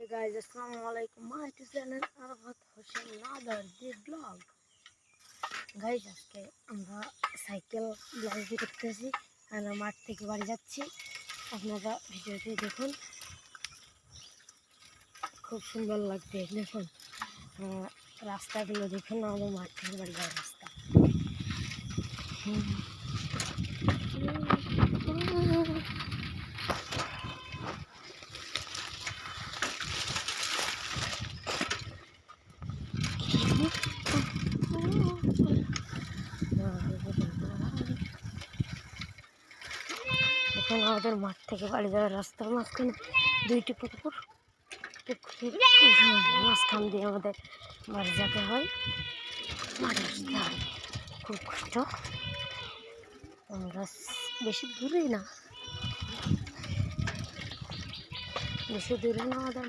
guys, assalamualaikum. My channel Arafat Hossein Nadar the vlog. Guys, আজকে আমরা cycle blog করতেছি আর মাঠ থেকে বাড়ি যাচ্ছি। আপনারা ভিডিওটি দেখুন, খুব সুন্দর লাগবে। দেখুন রাস্তাগুলো দেখুন, আমাদের মাঠ থেকে বাড়ি যাওয়ার রাস্তা। এখন আমাদের মাঠ থেকে বাড়ি যাওয়ার রাস্তার মাঝখানে দুইটি পুকুর, পুকুরের মাঝখান দিয়ে আমাদের বাড়ি যেতে হয়। মাঠে আসতে হয়, খুব কষ্ট। আমরা বেশি দূরে না আমাদের